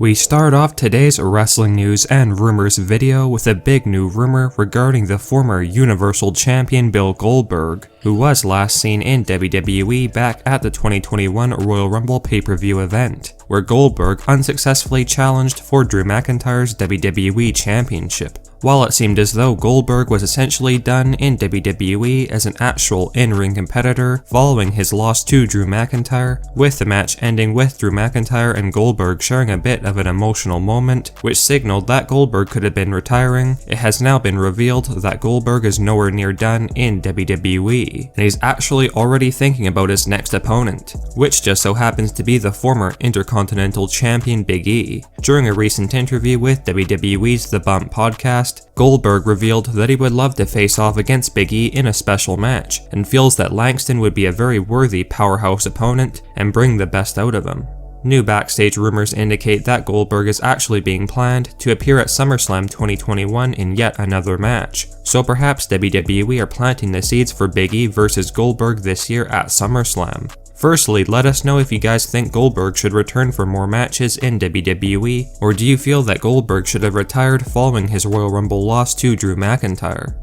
We start off today's wrestling news and rumors video with a big new rumor regarding the former Universal Champion Bill Goldberg, who was last seen in WWE back at the 2021 Royal Rumble pay-per-view event, where Goldberg unsuccessfully challenged for Drew McIntyre's WWE Championship. While it seemed as though Goldberg was essentially done in WWE as an actual in-ring competitor following his loss to Drew McIntyre, with the match ending with Drew McIntyre and Goldberg sharing a bit of an emotional moment, which signaled that Goldberg could have been retiring, it has now been revealed that Goldberg is nowhere near done in WWE, and he's actually already thinking about his next opponent, which just so happens to be the former Intercontinental Champion Big E. During a recent interview with WWE's The Bump podcast, Goldberg revealed that he would love to face off against Big E in a special match, and feels that Langston would be a very worthy powerhouse opponent and bring the best out of him. New backstage rumors indicate that Goldberg is actually being planned to appear at SummerSlam 2021 in yet another match, so perhaps WWE are planting the seeds for Big E versus Goldberg this year at SummerSlam. Firstly, let us know if you guys think Goldberg should return for more matches in WWE, or do you feel that Goldberg should have retired following his Royal Rumble loss to Drew McIntyre?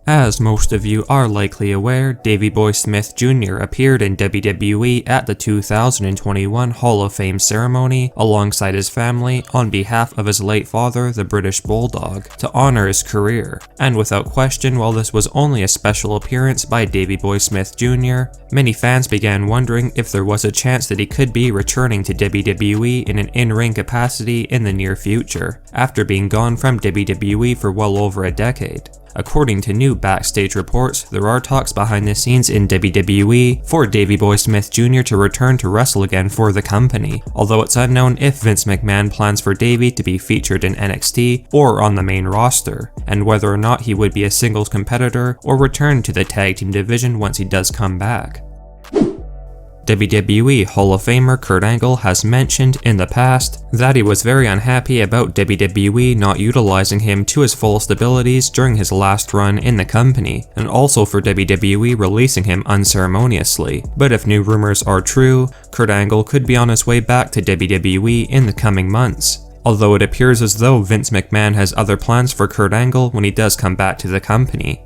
As most of you are likely aware, Davey Boy Smith Jr. appeared in WWE at the 2021 Hall of Fame ceremony alongside his family on behalf of his late father, the British Bulldog, to honor his career. And without question, while this was only a special appearance by Davey Boy Smith Jr., many fans began wondering if there was a chance that he could be returning to WWE in an in-ring capacity in the near future, after being gone from WWE for well over a decade. According to new backstage reports, there are talks behind the scenes in WWE for Davey Boy Smith Jr. to return to wrestle again for the company, although it's unknown if Vince McMahon plans for Davey to be featured in NXT or on the main roster, and whether or not he would be a singles competitor or return to the tag team division once he does come back. WWE Hall of Famer Kurt Angle has mentioned in the past that he was very unhappy about WWE not utilizing him to his fullest abilities during his last run in the company, and also for WWE releasing him unceremoniously. But if new rumors are true, Kurt Angle could be on his way back to WWE in the coming months, although it appears as though Vince McMahon has other plans for Kurt Angle when he does come back to the company.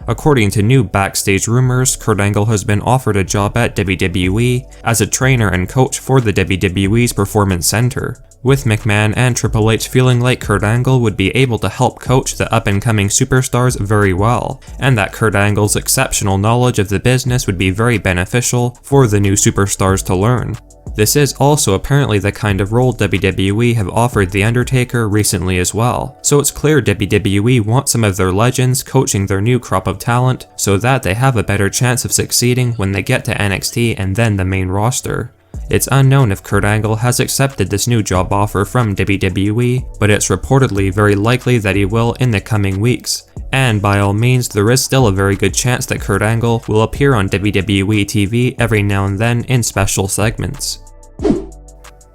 According to new backstage rumors, Kurt Angle has been offered a job at WWE as a trainer and coach for the WWE's Performance Center, with McMahon and Triple H feeling like Kurt Angle would be able to help coach the up-and-coming superstars very well, and that Kurt Angle's exceptional knowledge of the business would be very beneficial for the new superstars to learn. This is also apparently the kind of role WWE have offered The Undertaker recently as well, so it's clear WWE want some of their legends coaching their new crop of talent so that they have a better chance of succeeding when they get to NXT and then the main roster. It's unknown if Kurt Angle has accepted this new job offer from WWE, but it's reportedly very likely that he will in the coming weeks. And by all means, there is still a very good chance that Kurt Angle will appear on WWE TV every now and then in special segments.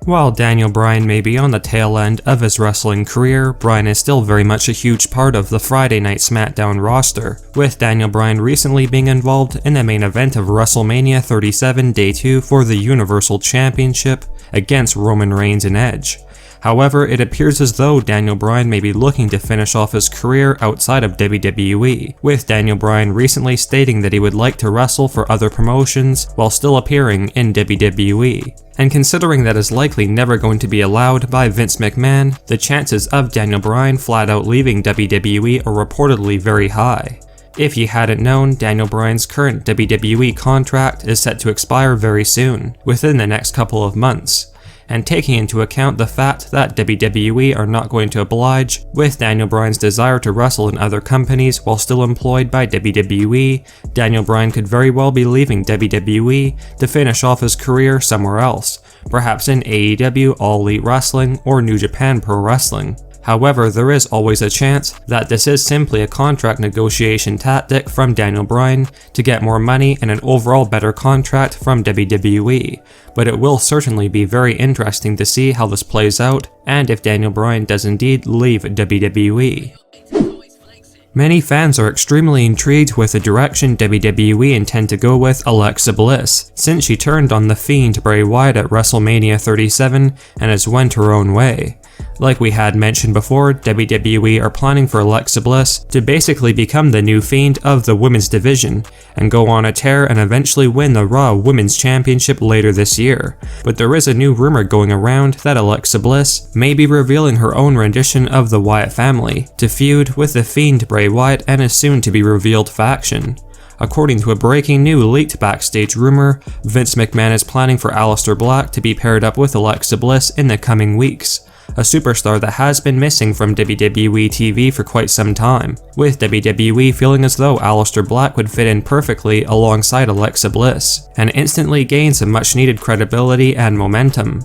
While Daniel Bryan may be on the tail end of his wrestling career, Bryan is still very much a huge part of the Friday Night SmackDown roster, with Daniel Bryan recently being involved in the main event of WrestleMania 37 Day 2 for the Universal Championship against Roman Reigns and Edge. However, it appears as though Daniel Bryan may be looking to finish off his career outside of WWE, with Daniel Bryan recently stating that he would like to wrestle for other promotions while still appearing in WWE. And considering that is likely never going to be allowed by Vince McMahon, the chances of Daniel Bryan flat out leaving WWE are reportedly very high. If you hadn't known, Daniel Bryan's current WWE contract is set to expire very soon, within the next couple of months. And taking into account the fact that WWE are not going to oblige with Daniel Bryan's desire to wrestle in other companies while still employed by WWE, Daniel Bryan could very well be leaving WWE to finish off his career somewhere else, perhaps in AEW, All Elite Wrestling, or New Japan Pro Wrestling. However, there is always a chance that this is simply a contract negotiation tactic from Daniel Bryan to get more money and an overall better contract from WWE, but it will certainly be very interesting to see how this plays out and if Daniel Bryan does indeed leave WWE. Many fans are extremely intrigued with the direction WWE intend to go with Alexa Bliss, since she turned on The Fiend Bray Wyatt at WrestleMania 37 and has went her own way. Like we had mentioned before, WWE are planning for Alexa Bliss to basically become the new Fiend of the women's division, and go on a tear and eventually win the Raw Women's Championship later this year. But there is a new rumor going around that Alexa Bliss may be revealing her own rendition of the Wyatt family, to feud with the Fiend Bray Wyatt and a soon-to-be-revealed faction. According to a breaking new leaked backstage rumor, Vince McMahon is planning for Aleister Black to be paired up with Alexa Bliss in the coming weeks, a superstar that has been missing from WWE TV for quite some time, with WWE feeling as though Aleister Black would fit in perfectly alongside Alexa Bliss, and instantly gain some much needed credibility and momentum.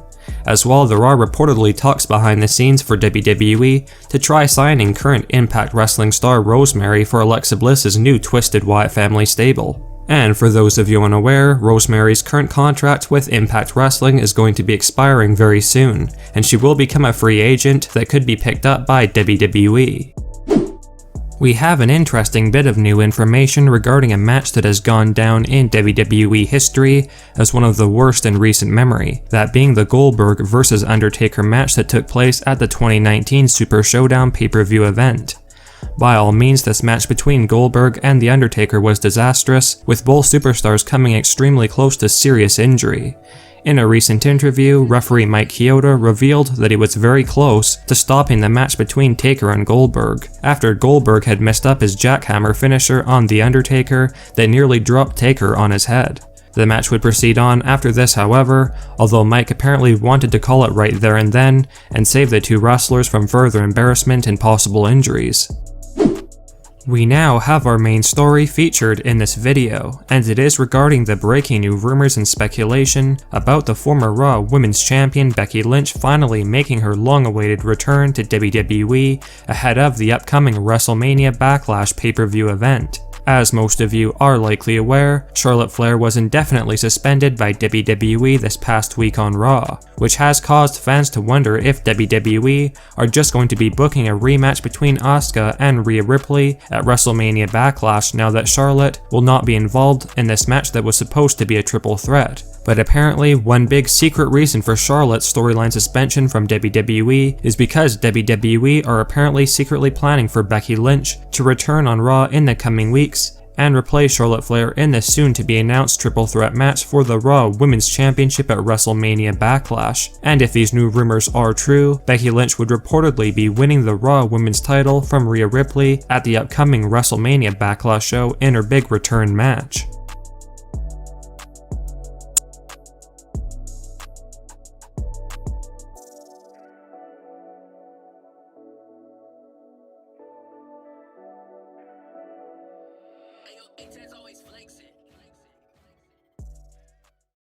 As well, there are reportedly talks behind the scenes for WWE to try signing current Impact Wrestling star Rosemary for Alexa Bliss's new Twisted Wyatt family stable. And for those of you unaware, Rosemary's current contract with Impact Wrestling is going to be expiring very soon, and she will become a free agent that could be picked up by WWE. We have an interesting bit of new information regarding a match that has gone down in WWE history as one of the worst in recent memory, that being the Goldberg vs Undertaker match that took place at the 2019 Super Showdown pay-per-view event. By all means, this match between Goldberg and The Undertaker was disastrous, with both superstars coming extremely close to serious injury. In a recent interview, referee Mike Chioda revealed that he was very close to stopping the match between Taker and Goldberg, after Goldberg had messed up his jackhammer finisher on The Undertaker that nearly dropped Taker on his head. The match would proceed on after this, however, although Mike apparently wanted to call it right there and then, and save the two wrestlers from further embarrassment and possible injuries. We now have our main story featured in this video, and it is regarding the breaking new rumors and speculation about the former Raw Women's Champion Becky Lynch finally making her long-awaited return to WWE ahead of the upcoming WrestleMania Backlash pay-per-view event. As most of you are likely aware, Charlotte Flair was indefinitely suspended by WWE this past week on Raw, which has caused fans to wonder if WWE are just going to be booking a rematch between Asuka and Rhea Ripley at WrestleMania Backlash now that Charlotte will not be involved in this match that was supposed to be a triple threat. But apparently, one big secret reason for Charlotte's storyline suspension from WWE is because WWE are apparently secretly planning for Becky Lynch to return on Raw in the coming weeks and replace Charlotte Flair in the soon-to-be-announced triple threat match for the Raw Women's Championship at WrestleMania Backlash. And if these new rumors are true, Becky Lynch would reportedly be winning the Raw Women's title from Rhea Ripley at the upcoming WrestleMania Backlash show in her big return match. Intense always flexing.